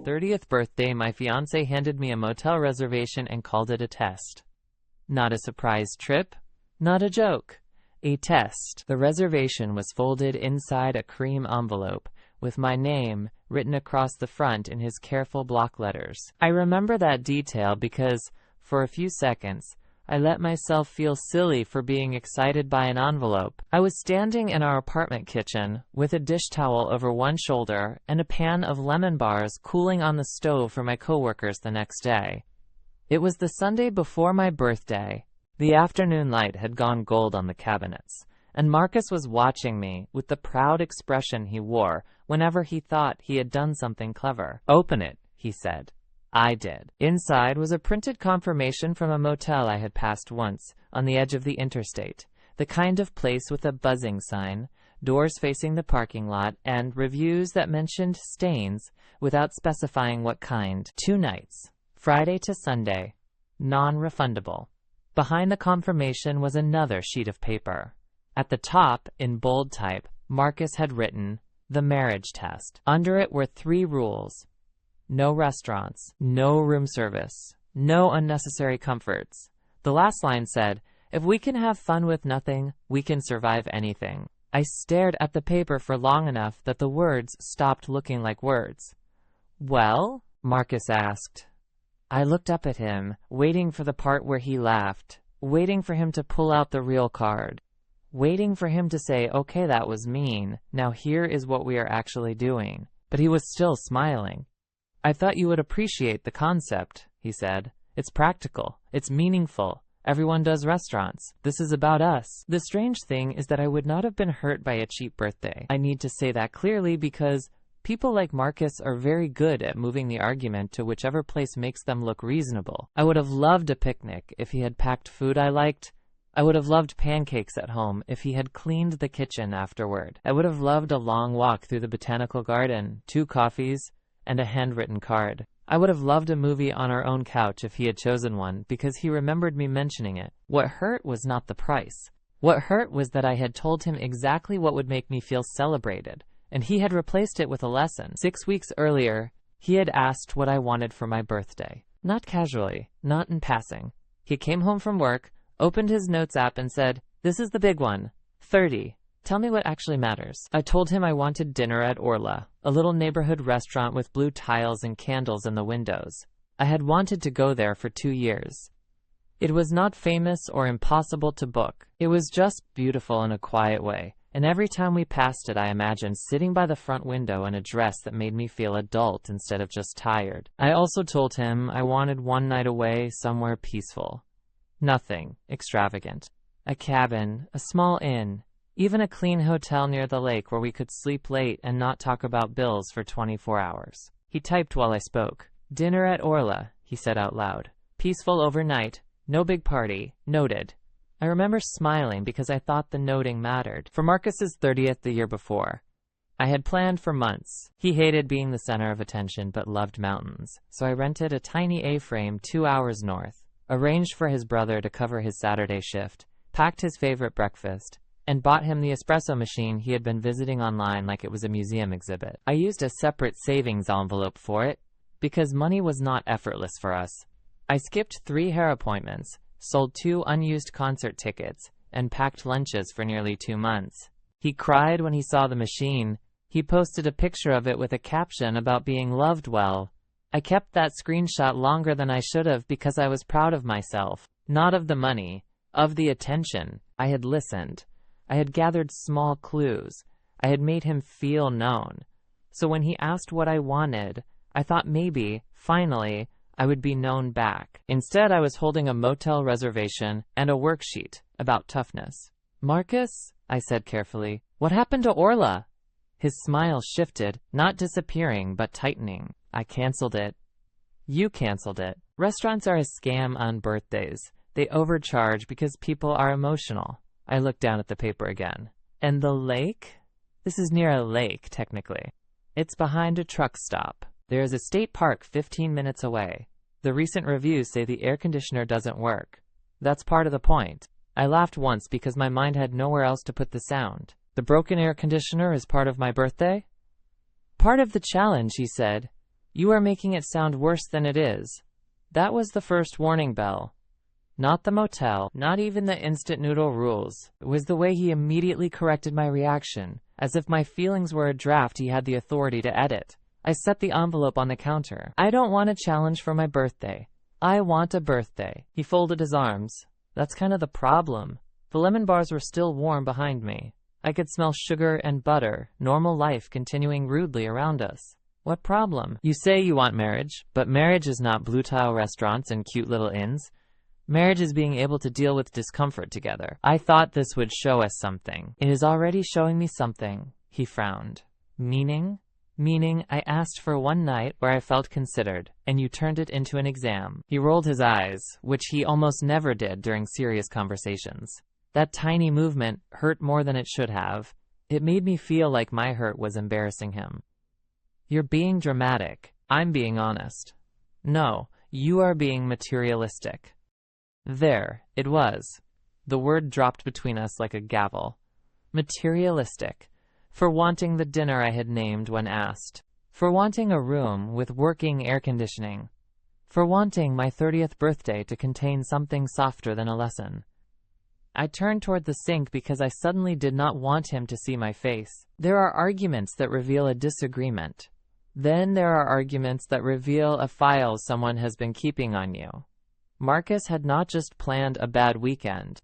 30th birthday, my fiancé handed me a motel reservation and called it a test. Not a surprise trip, not a joke. A test. The reservation was folded inside a cream envelope, with my name written across the front in his careful block letters. I remember that detail because, for a few seconds, I let myself feel silly for being excited by an envelope. I was standing in our apartment kitchen, with a dish towel over one shoulder and a pan of lemon bars cooling on the stove for my coworkers the next day. It was the Sunday before my birthday. The afternoon light had gone gold on the cabinets, and Marcus was watching me with the proud expression he wore whenever he thought he had done something clever. "Open it," he said. I did. Inside was a printed confirmation from a motel I had passed once, on the edge of the interstate, the kind of place with a buzzing sign, doors facing the parking lot, and reviews that mentioned stains without specifying what kind. 2 nights, Friday to Sunday, non-refundable. Behind the confirmation was another sheet of paper. At the top, in bold type, Marcus had written, "The marriage test." Under it were 3 rules. No restaurants, no room service, no unnecessary comforts. The last line said, "If we can have fun with nothing, we can survive anything." I stared at the paper for long enough that the words stopped looking like words. "Well?" Marcus asked. I looked up at him, waiting for the part where he laughed, waiting for him to pull out the real card, waiting for him to say, "Okay, that was mean. Now here is what we are actually doing." But he was still smiling. "I thought you would appreciate the concept," he said. "It's practical. It's meaningful. Everyone does restaurants. This is about us." The strange thing is that I would not have been hurt by a cheap birthday. I need to say that clearly because people like Marcus are very good at moving the argument to whichever place makes them look reasonable. I would have loved a picnic if he had packed food I liked. I would have loved pancakes at home if he had cleaned the kitchen afterward. I would have loved a long walk through the botanical garden, 2 coffees, and a handwritten card. I would have loved a movie on our own couch if he had chosen one, because he remembered me mentioning it. What hurt was not the price. What hurt was that I had told him exactly what would make me feel celebrated, and he had replaced it with a lesson. 6 weeks earlier, he had asked what I wanted for my birthday. Not casually, not in passing. He came home from work, opened his notes app and said, "This is the big one. 30. Tell me what actually matters." I told him I wanted dinner at Orla, a little neighborhood restaurant with blue tiles and candles in the windows. I had wanted to go there for 2 years. It was not famous or impossible to book. It was just beautiful in a quiet way, and every time we passed it I imagined sitting by the front window in a dress that made me feel adult instead of just tired. I also told him I wanted one night away somewhere peaceful. Nothing extravagant. A cabin, a small inn, even a clean hotel near the lake where we could sleep late and not talk about bills for 24 hours. He typed while I spoke. "Dinner at Orla," he said out loud. "Peaceful overnight. No big party. Noted." I remember smiling because I thought the noting mattered. For Marcus's 30th the year before, I had planned for months. He hated being the center of attention but loved mountains, so I rented a tiny A-frame 2 hours north, arranged for his brother to cover his Saturday shift, packed his favorite breakfast, and bought him the espresso machine he had been visiting online like it was a museum exhibit. I used a separate savings envelope for it, because money was not effortless for us. I skipped 3 hair appointments, sold 2 unused concert tickets, and packed lunches for nearly 2 months. He cried when he saw the machine. He posted a picture of it with a caption about being loved well. I kept that screenshot longer than I should have because I was proud of myself, not of the money, of the attention. I had listened. I had gathered small clues. I had made him feel known. So when he asked what I wanted, I thought maybe, finally, I would be known back. Instead, I was holding a motel reservation and a worksheet about toughness. "Marcus," I said carefully, "what happened to Orla?" His smile shifted, not disappearing, but tightening. "I canceled it." "You canceled it." Restaurants are a scam on birthdays. They overcharge because people are emotional. I looked down at the paper again. "And the lake?" "This is near a lake, technically. It's behind a truck stop. There is a state park 15 minutes away. The recent reviews say the air conditioner doesn't work. That's part of the point." I laughed once because my mind had nowhere else to put the sound. "The broken air conditioner is part of my birthday?" "Part of the challenge," he said. You are making it sound worse than it is. That was the first warning bell. Not the motel, not even the instant noodle rules. It was the way he immediately corrected my reaction, as if my feelings were a draft he had the authority to edit. I set the envelope on the counter. I don't want a challenge for my birthday. I want a birthday. He folded his arms. That's kind of the problem. The lemon bars were still warm behind me. I could smell sugar and butter, normal life continuing rudely around us. What problem? You say you want marriage, but marriage is not blue tile restaurants and cute little inns. Marriage is being able to deal with discomfort together. I thought this would show us something. It is already showing me something. He frowned. Meaning? Meaning, I asked for one night where I felt considered, and you turned it into an exam. He rolled his eyes, which he almost never did during serious conversations. That tiny movement hurt more than it should have. It made me feel like my hurt was embarrassing him. You're being dramatic. I'm being honest. No, you are being materialistic. There, it was. The word dropped between us like a gavel. Materialistic. For wanting the dinner I had named when asked. For wanting a room with working air conditioning. For wanting my 30th birthday to contain something softer than a lesson. I turned toward the sink because I suddenly did not want him to see my face. There are arguments that reveal a disagreement. Then there are arguments that reveal a file someone has been keeping on you. Marcus had not just planned a bad weekend.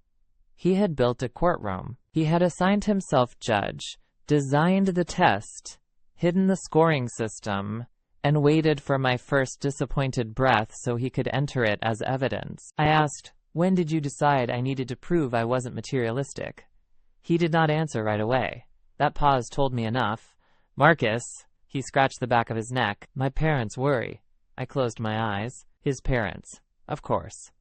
He had built a courtroom. He had assigned himself judge, designed the test, hidden the scoring system, and waited for my first disappointed breath so he could enter it as evidence. I asked, when did you decide I needed to prove I wasn't materialistic? He did not answer right away. That pause told me enough. Marcus, he scratched the back of his neck. My parents worry. I closed my eyes. His parents. Of course.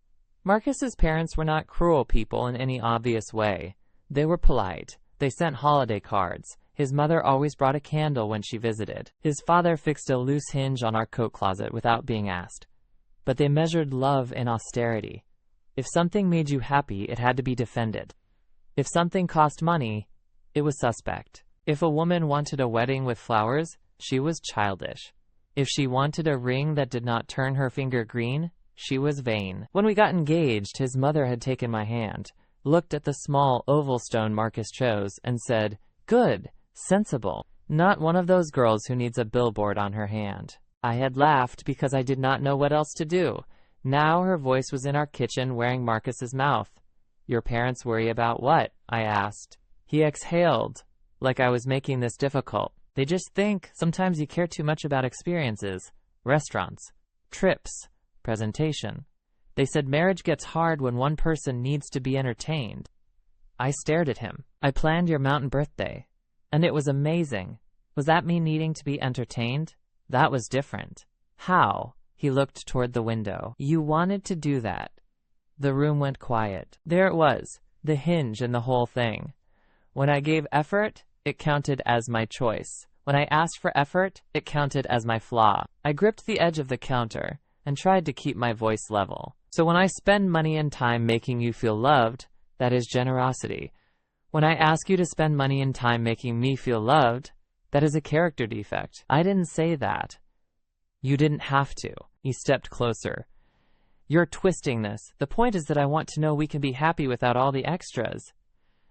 Marcus's parents were not cruel people in any obvious way. They were polite. They sent holiday cards. His mother always brought a candle when she visited. His father fixed a loose hinge on our coat closet without being asked. But they measured love in austerity. If something made you happy, it had to be defended. If something cost money, it was suspect. If a woman wanted a wedding with flowers, she was childish. If she wanted a ring that did not turn her finger green, she was vain. When we got engaged, his mother had taken my hand, looked at the small oval stone Marcus chose, and said, "Good, sensible. Not one of those girls who needs a billboard on her hand." I had laughed because I did not know what else to do. Now her voice was in our kitchen wearing Marcus's mouth. Your parents worry about what? I asked. He exhaled, like I was making this difficult. They just think sometimes you care too much about experiences, restaurants, trips, presentation. They said marriage gets hard when one person needs to be entertained. I stared at him. I planned your mountain birthday, and it was amazing. Was that me needing to be entertained? That was different. How? He looked toward the window. You wanted to do that. The room went quiet. There it was, the hinge in the whole thing. When I gave effort, it counted as my choice. When I asked for effort, it counted as my flaw. I gripped the edge of the counter and tried to keep my voice level. So when I spend money and time making you feel loved, that is generosity. When I ask you to spend money and time making me feel loved, that is a character defect. I didn't say that. You didn't have to. He stepped closer. You're twisting this. The point is that I want to know we can be happy without all the extras.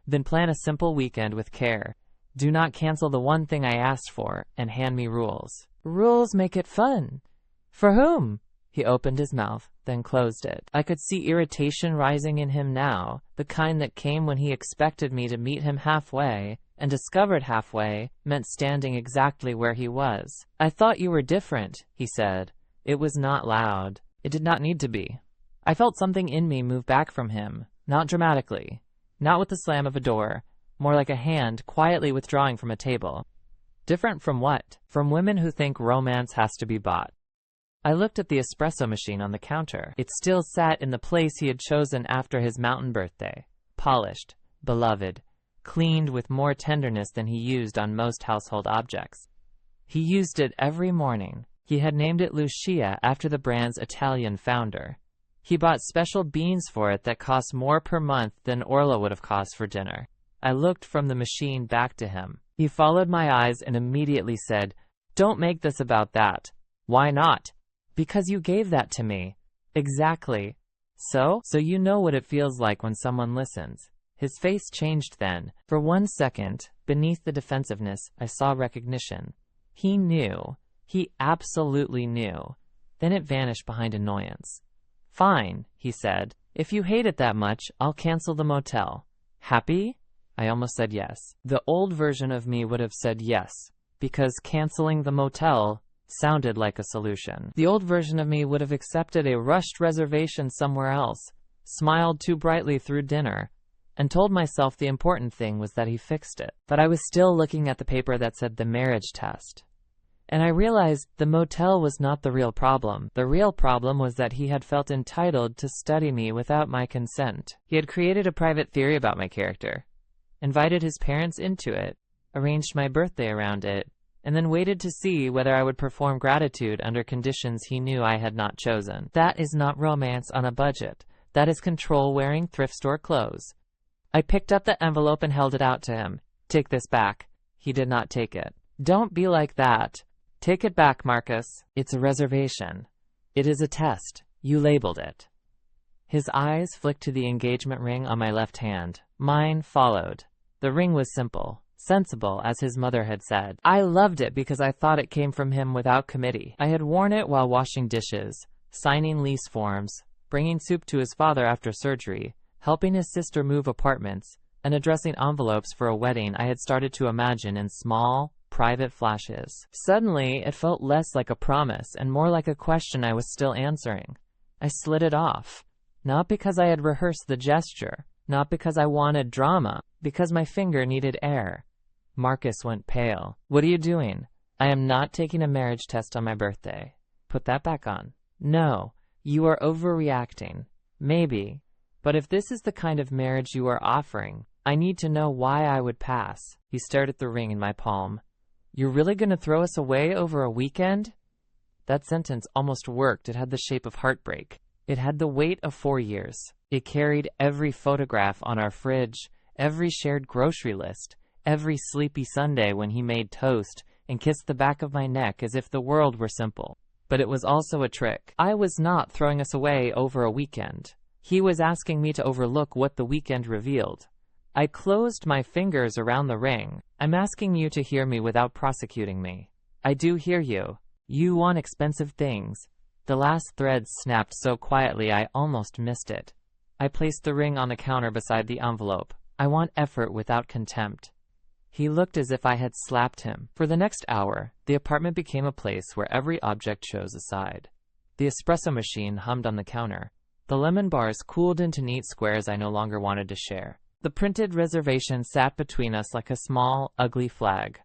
Then plan a simple weekend with care. Do not cancel the one thing I asked for and hand me rules. Rules make it fun. For whom? He opened his mouth, then closed it. I could see irritation rising in him now, the kind that came when he expected me to meet him halfway, and discovered halfway meant standing exactly where he was. I thought you were different, he said. It was not loud. It did not need to be. I felt something in me move back from him, not dramatically, not with the slam of a door, more like a hand quietly withdrawing from a table. Different from what? From women who think romance has to be bought. I looked at the espresso machine on the counter. It still sat in the place he had chosen after his mountain birthday. Polished, beloved, cleaned with more tenderness than he used on most household objects. He used it every morning. He had named it Lucia after the brand's Italian founder. He bought special beans for it that cost more per month than Orla would have cost for dinner. I looked from the machine back to him. He followed my eyes and immediately said, "Don't make this about that. Why not? Because you gave that to me. Exactly. So you know what it feels like when someone listens. His face changed then. For 1 second, beneath the defensiveness, I saw recognition. He knew. He absolutely knew. Then it vanished behind annoyance. Fine, he said. If you hate it that much, I'll cancel the motel. Happy? I almost said yes. The old version of me would have said yes, because canceling the motel sounded like a solution. The old version of me would have accepted a rushed reservation somewhere else, smiled too brightly through dinner, and told myself the important thing was that he fixed it. But I was still looking at the paper that said the marriage test. And I realized the motel was not the real problem. The real problem was that he had felt entitled to study me without my consent. He had created a private theory about my character, invited his parents into it, arranged my birthday around it, and then waited to see whether I would perform gratitude under conditions he knew I had not chosen. That is not romance on a budget. That is control wearing thrift store clothes. I picked up the envelope and held it out to him. Take this back. He did not take it. Don't be like that. Take it back, Marcus. It's a reservation. It is a test. You labeled it. His eyes flicked to the engagement ring on my left hand. Mine followed. The ring was simple, sensible, as his mother had said. I loved it because I thought it came from him without committee. I had worn it while washing dishes, signing lease forms, bringing soup to his father after surgery, helping his sister move apartments, and addressing envelopes for a wedding I had started to imagine in small, private flashes. Suddenly, it felt less like a promise and more like a question I was still answering. I slid it off. Not because I had rehearsed the gesture, not because I wanted drama, because my finger needed air. Marcus went pale. What are you doing? I am not taking a marriage test on my birthday. Put that back on. No, you are overreacting. Maybe. But if this is the kind of marriage you are offering, I need to know why I would pass. He stared at the ring in my palm. You're really going to throw us away over a weekend? That sentence almost worked. It had the shape of heartbreak. It had the weight of 4 years. It carried every photograph on our fridge, every shared grocery list, every sleepy Sunday when he made toast and kissed the back of my neck as if the world were simple. But it was also a trick. I was not throwing us away over a weekend. He was asking me to overlook what the weekend revealed. I closed my fingers around the ring. I'm asking you to hear me without prosecuting me. I do hear you. You want expensive things. The last thread snapped so quietly I almost missed it. I placed the ring on the counter beside the envelope. I want effort without contempt. He looked as if I had slapped him. For the next hour, the apartment became a place where every object chose a side. The espresso machine hummed on the counter. The lemon bars cooled into neat squares I no longer wanted to share. The printed reservation sat between us like a small, ugly flag.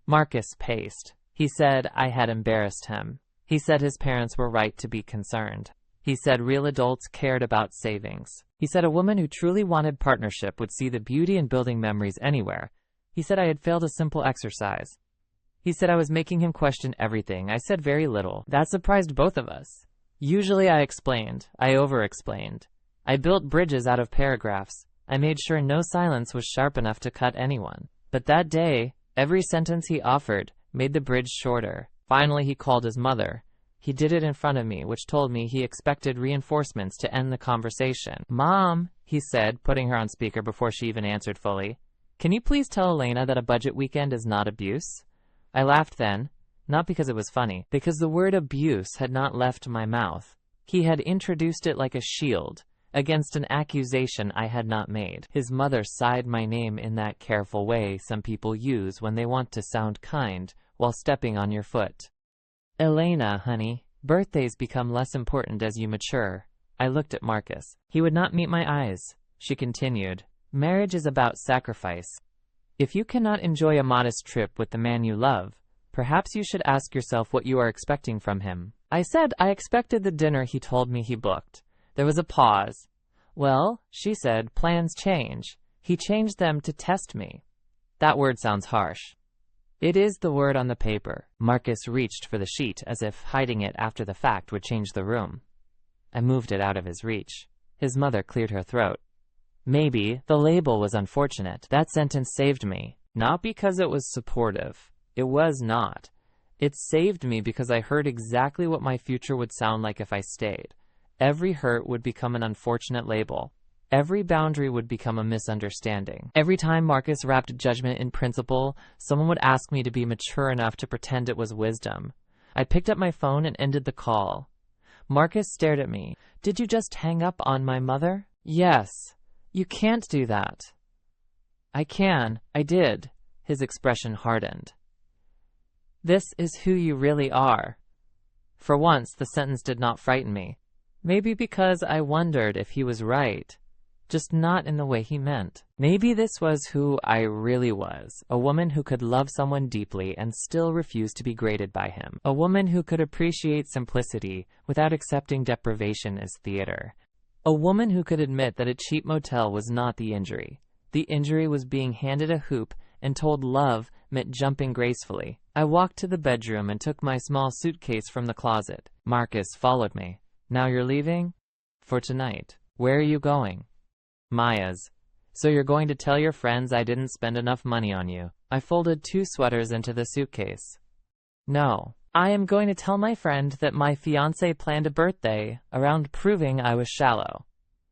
Marcus paced. He said I had embarrassed him. He said his parents were right to be concerned. He said real adults cared about savings. He said a woman who truly wanted partnership would see the beauty in building memories anywhere. He said I had failed a simple exercise. He said I was making him question everything. I said very little. That surprised both of us. Usually I explained. I over-explained. I built bridges out of paragraphs. I made sure no silence was sharp enough to cut anyone. But that day, every sentence he offered made the bridge shorter. Finally, he called his mother. He did it in front of me, which told me he expected reinforcements to end the conversation. Mom, he said, putting her on speaker before she even answered fully. Can you please tell Elena that a budget weekend is not abuse? I laughed then, not because it was funny, because the word abuse had not left my mouth. He had introduced it like a shield against an accusation I had not made. His mother sighed my name in that careful way some people use when they want to sound kind while stepping on your foot. Elena, honey, birthdays become less important as you mature. I looked at Marcus. He would not meet my eyes. She continued, marriage is about sacrifice. If you cannot enjoy a modest trip with the man you love, perhaps you should ask yourself what you are expecting from him. I said I expected the dinner he told me he booked. There was a pause. Well, she said, plans change. He changed them to test me. That word sounds harsh. It is the word on the paper. Marcus reached for the sheet as if hiding it after the fact would change the room. I moved it out of his reach. His mother cleared her throat. Maybe the label was unfortunate. That sentence saved me. Not because it was supportive. It was not. It saved me because I heard exactly what my future would sound like if I stayed. Every hurt would become an unfortunate label. Every boundary would become a misunderstanding. Every time Marcus wrapped judgment in principle, someone would ask me to be mature enough to pretend it was wisdom. I picked up my phone and ended the call. Marcus stared at me. "Did you just hang up on my mother?" "Yes." "You can't do that." "I can. I did." His expression hardened. "This is who you really are." For once, the sentence did not frighten me. Maybe because I wondered if he was right. Just not in the way he meant. Maybe this was who I really was, a woman who could love someone deeply and still refuse to be graded by him, a woman who could appreciate simplicity without accepting deprivation as theater, a woman who could admit that a cheap motel was not the injury. The injury was being handed a hoop and told love meant jumping gracefully. I walked to the bedroom and took my small suitcase from the closet. Marcus followed me. "Now you're leaving?" "For tonight." "Where are you going?" "Maya's." "So you're going to tell your friends I didn't spend enough money on you?" I folded 2 sweaters into the suitcase. "No. I am going to tell my friend that my fiancé planned a birthday around proving I was shallow."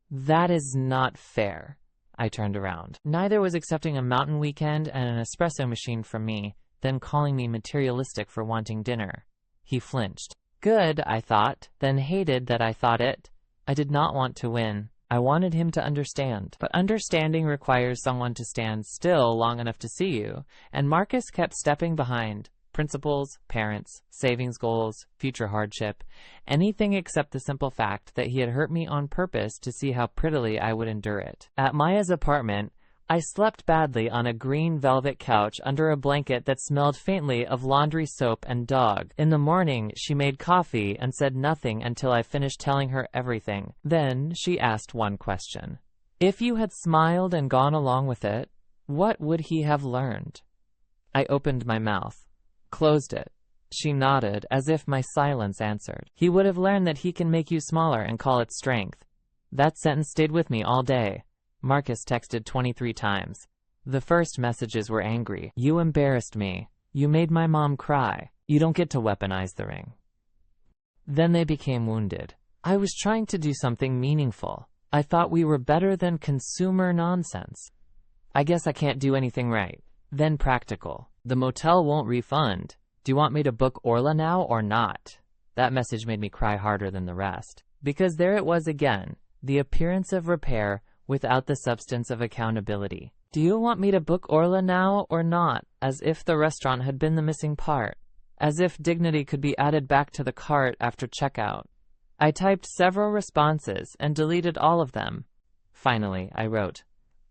"That is not fair." I turned around. Neither was accepting a mountain weekend and an espresso machine from me, then calling me materialistic for wanting dinner. He flinched. Good, I thought, then hated that I thought it. I did not want to win. I wanted him to understand. But understanding requires someone to stand still long enough to see you, and Marcus kept stepping behind. Principles, parents, savings goals, future hardship, anything except the simple fact that he had hurt me on purpose to see how prettily I would endure it. At Maya's apartment, I slept badly on a green velvet couch under a blanket that smelled faintly of laundry soap and dog. In the morning, she made coffee and said nothing until I finished telling her everything. Then she asked one question. If you had smiled and gone along with it, what would he have learned? I opened my mouth, closed it. She nodded, as if my silence answered. He would have learned that he can make you smaller and call it strength. That sentence stayed with me all day. Marcus texted 23 times. The first messages were angry. You embarrassed me. You made my mom cry. You don't get to weaponize the ring. Then they became wounded. I was trying to do something meaningful. I thought we were better than consumer nonsense. I guess I can't do anything right. Then practical. The motel won't refund. Do you want me to book Orla now or not? That message made me cry harder than the rest. Because there it was again, the appearance of repair without the substance of accountability. Do you want me to book Orla now or not? As if the restaurant had been the missing part. As if dignity could be added back to the cart after checkout. I typed several responses and deleted all of them. Finally, I wrote,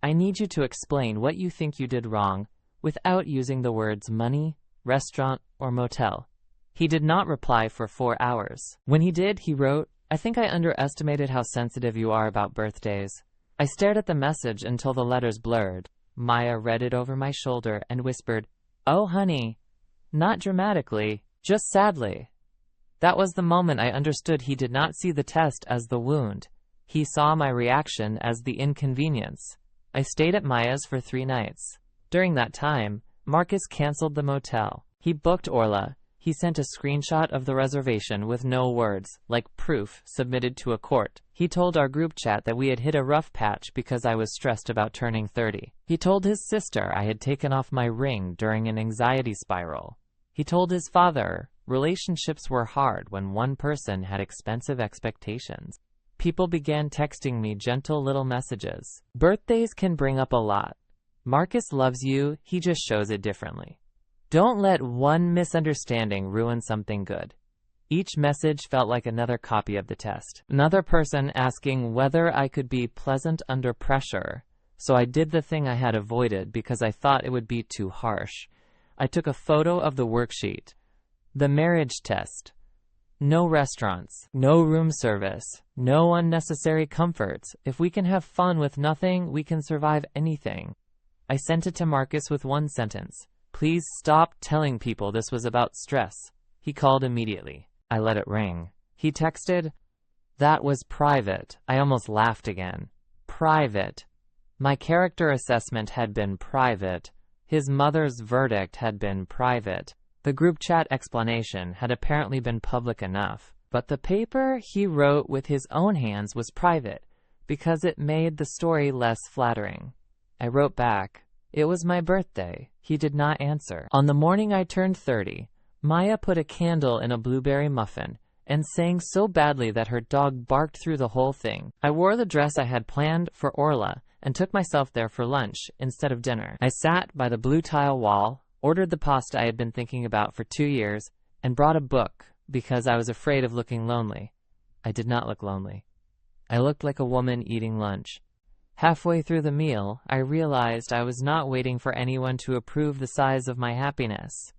I need you to explain what you think you did wrong without using the words money, restaurant, or motel. He did not reply for 4 hours. When he did, he wrote, I think I underestimated how sensitive you are about birthdays. I stared at the message until the letters blurred. Maya read it over my shoulder and whispered, Oh, honey. Not dramatically, just sadly. That was the moment I understood he did not see the test as the wound. He saw my reaction as the inconvenience. I stayed at Maya's for 3 nights. During that time, Marcus canceled the motel. He booked Orla. He sent a screenshot of the reservation with no words, like proof submitted to a court. He told our group chat that we had hit a rough patch because I was stressed about turning 30. He told his sister I had taken off my ring during an anxiety spiral. He told his father relationships were hard when one person had expensive expectations. People began texting me gentle little messages. Birthdays can bring up a lot. Marcus loves you, he just shows it differently. Don't let one misunderstanding ruin something good. Each message felt like another copy of the test. Another person asking whether I could be pleasant under pressure. So I did the thing I had avoided because I thought it would be too harsh. I took a photo of the worksheet. The marriage test. No restaurants, no room service, no unnecessary comforts. If we can have fun with nothing, we can survive anything. I sent it to Marcus with one sentence. Please stop telling people this was about stress. He called immediately. I let it ring. He texted, That was private. I almost laughed again. Private. My character assessment had been private. His mother's verdict had been private. The group chat explanation had apparently been public enough, but the paper he wrote with his own hands was private because it made the story less flattering. I wrote back, "It was my birthday." He did not answer. On the morning I turned 30, Maya put a candle in a blueberry muffin and sang so badly that her dog barked through the whole thing. I wore the dress I had planned for Orla and took myself there for lunch instead of dinner. I sat by the blue tile wall, ordered the pasta I had been thinking about for 2 years, and brought a book because I was afraid of looking lonely. I did not look lonely. I looked like a woman eating lunch. Halfway through the meal, I realized I was not waiting for anyone to approve the size of my happiness.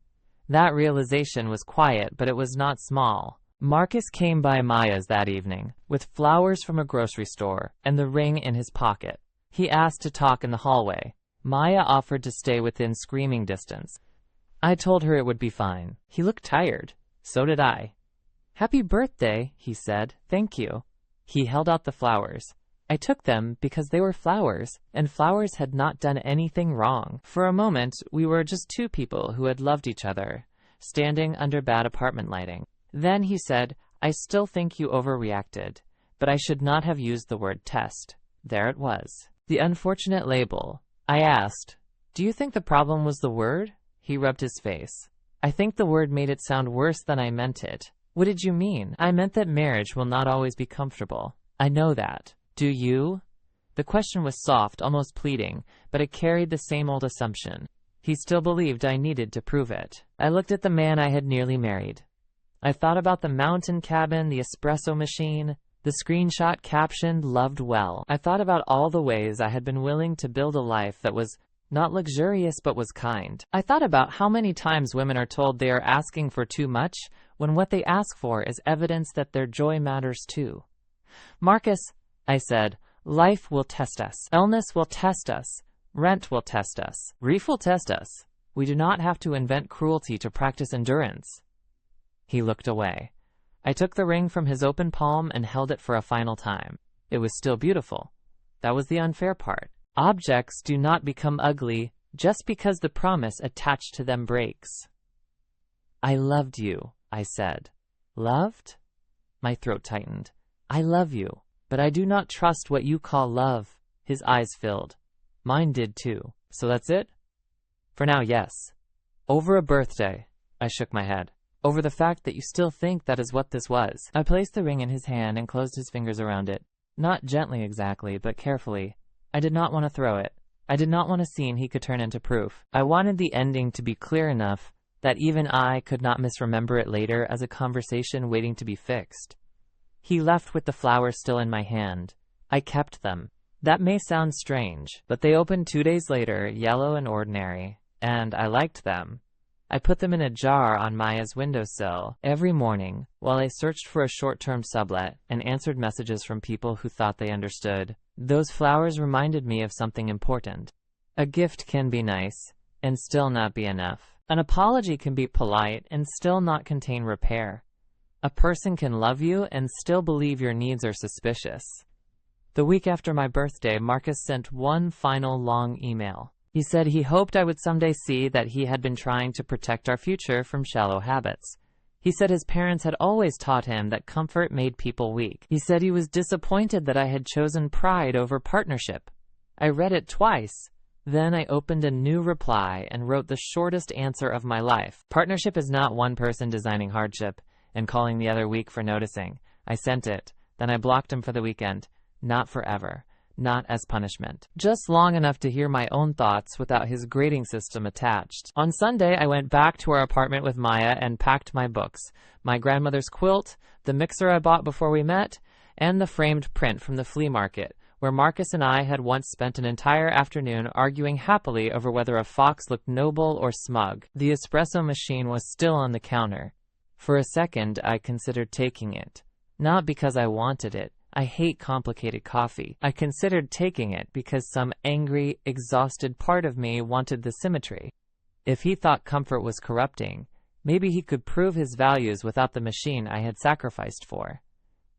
That realization was quiet, but it was not small. Marcus came by Maya's that evening, with flowers from a grocery store and the ring in his pocket. He asked to talk in the hallway. Maya offered to stay within screaming distance. I told her it would be fine. He looked tired. So did I. "Happy birthday," he said. "Thank you." He held out the flowers. I took them because they were flowers, and flowers had not done anything wrong. For a moment, we were just two people who had loved each other, standing under bad apartment lighting. Then he said, "I still think you overreacted, but I should not have used the word test." There it was. The unfortunate label. I asked, "Do you think the problem was the word?" He rubbed his face. "I think the word made it sound worse than I meant it." "What did you mean?" "I meant that marriage will not always be comfortable. I know that. Do you?" The question was soft, almost pleading, but it carried the same old assumption. He still believed I needed to prove it. I looked at the man I had nearly married. I thought about the mountain cabin, the espresso machine, the screenshot captioned "Loved well." I thought about all the ways I had been willing to build a life that was not luxurious but was kind. I thought about how many times women are told they are asking for too much when what they ask for is evidence that their joy matters too. "Marcus," I said, "life will test us. Illness will test us. Rent will test us. Grief will test us. We do not have to invent cruelty to practice endurance." He looked away. I took the ring from his open palm and held it for a final time. It was still beautiful. That was the unfair part. Objects do not become ugly just because the promise attached to them breaks. "I loved you," I said. "Loved?" My throat tightened. "I love you, but I do not trust what you call love." His eyes filled. Mine did too. "So that's it?" "For now, yes." "Over a birthday." I shook my head. "Over the fact that you still think that is what this was." I placed the ring in his hand and closed his fingers around it. Not gently exactly, but carefully. I did not want to throw it. I did not want a scene he could turn into proof. I wanted the ending to be clear enough that even I could not misremember it later as a conversation waiting to be fixed. He left with the flowers still in my hand. I kept them. That may sound strange, but they opened 2 days later, yellow and ordinary, and I liked them. I put them in a jar on Maya's windowsill every morning while I searched for a short-term sublet and answered messages from people who thought they understood. Those flowers reminded me of something important. A gift can be nice and still not be enough. An apology can be polite and still not contain repair. A person can love you and still believe your needs are suspicious. The week after my birthday, Marcus sent one final long email. He said he hoped I would someday see that he had been trying to protect our future from shallow habits. He said his parents had always taught him that comfort made people weak. He said he was disappointed that I had chosen pride over partnership. I read it twice. Then I opened a new reply and wrote the shortest answer of my life. Partnership is not one person designing hardship and calling the other weak for noticing. I sent it. Then I blocked him for the weekend. Not forever. Not as punishment. Just long enough to hear my own thoughts without his grading system attached. On Sunday, I went back to our apartment with Maya and packed my books, my grandmother's quilt, the mixer I bought before we met, and the framed print from the flea market, where Marcus and I had once spent an entire afternoon arguing happily over whether a fox looked noble or smug. The espresso machine was still on the counter. For a second, I considered taking it. Not because I wanted it. I hate complicated coffee. I considered taking it because some angry, exhausted part of me wanted the symmetry. If he thought comfort was corrupting, maybe he could prove his values without the machine I had sacrificed for.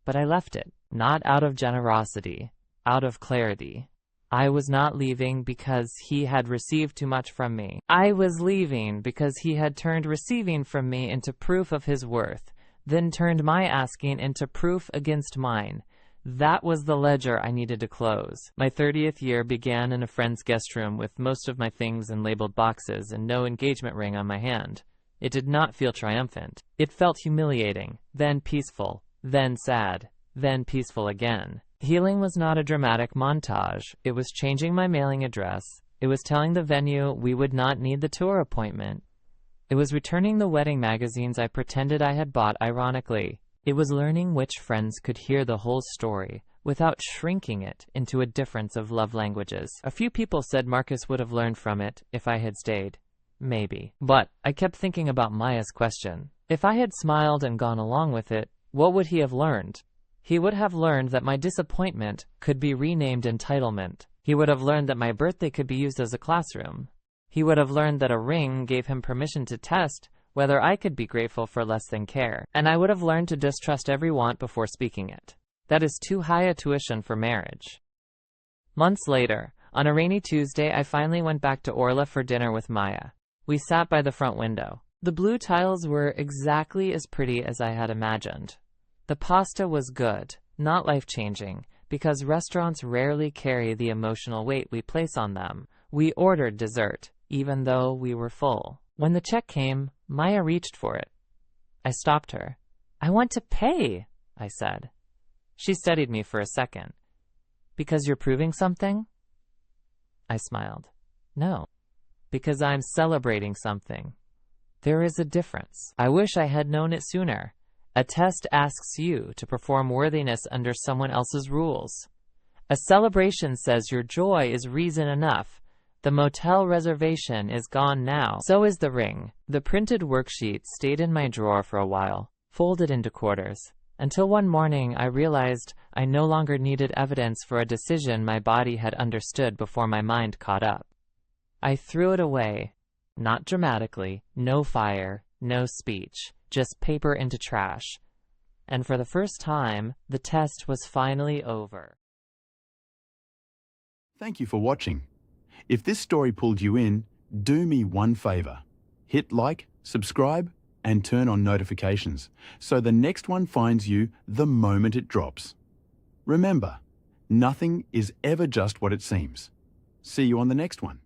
But I left it, not out of generosity, out of clarity. I was not leaving because he had received too much from me. I was leaving because he had turned receiving from me into proof of his worth, then turned my asking into proof against mine. That was the ledger I needed to close. My 30th year began in a friend's guest room with most of my things in labeled boxes and no engagement ring on my hand. It did not feel triumphant. It felt humiliating, then peaceful, then sad, then peaceful again. Healing was not a dramatic montage. It was changing my mailing address. It was telling the venue we would not need the tour appointment. It was returning the wedding magazines I pretended I had bought ironically. It was learning which friends could hear the whole story without shrinking it into a difference of love languages. A few people said Marcus would have learned from it if I had stayed. Maybe. But I kept thinking about Maya's question. If I had smiled and gone along with it, what would he have learned? He would have learned that my disappointment could be renamed entitlement. He would have learned that my birthday could be used as a classroom. He would have learned that a ring gave him permission to test whether I could be grateful for less than care. And I would have learned to distrust every want before speaking it. That is too high a tuition for marriage. Months later, on a rainy Tuesday, I finally went back to Orla for dinner with Maya. We sat by the front window. The blue tiles were exactly as pretty as I had imagined. The pasta was good, not life-changing, because restaurants rarely carry the emotional weight we place on them. We ordered dessert, even though we were full. When the check came, Maya reached for it. I stopped her. "I want to pay," I said. She studied me for a second. "Because you're proving something?" I smiled. "No, because I'm celebrating something. There is a difference. I wish I had known it sooner. A test asks you to perform worthiness under someone else's rules. A celebration says your joy is reason enough. The motel reservation is gone now. So is the ring." The printed worksheet stayed in my drawer for a while, folded into quarters, until one morning I realized I no longer needed evidence for a decision my body had understood before my mind caught up. I threw it away, not dramatically, no fire, no speech, just paper into trash. And for the first time, the test was finally over. Thank you for watching. If this story pulled you in, do me one favour. Hit like, subscribe, and turn on notifications so the next one finds you the moment it drops. Remember, nothing is ever just what it seems. See you on the next one.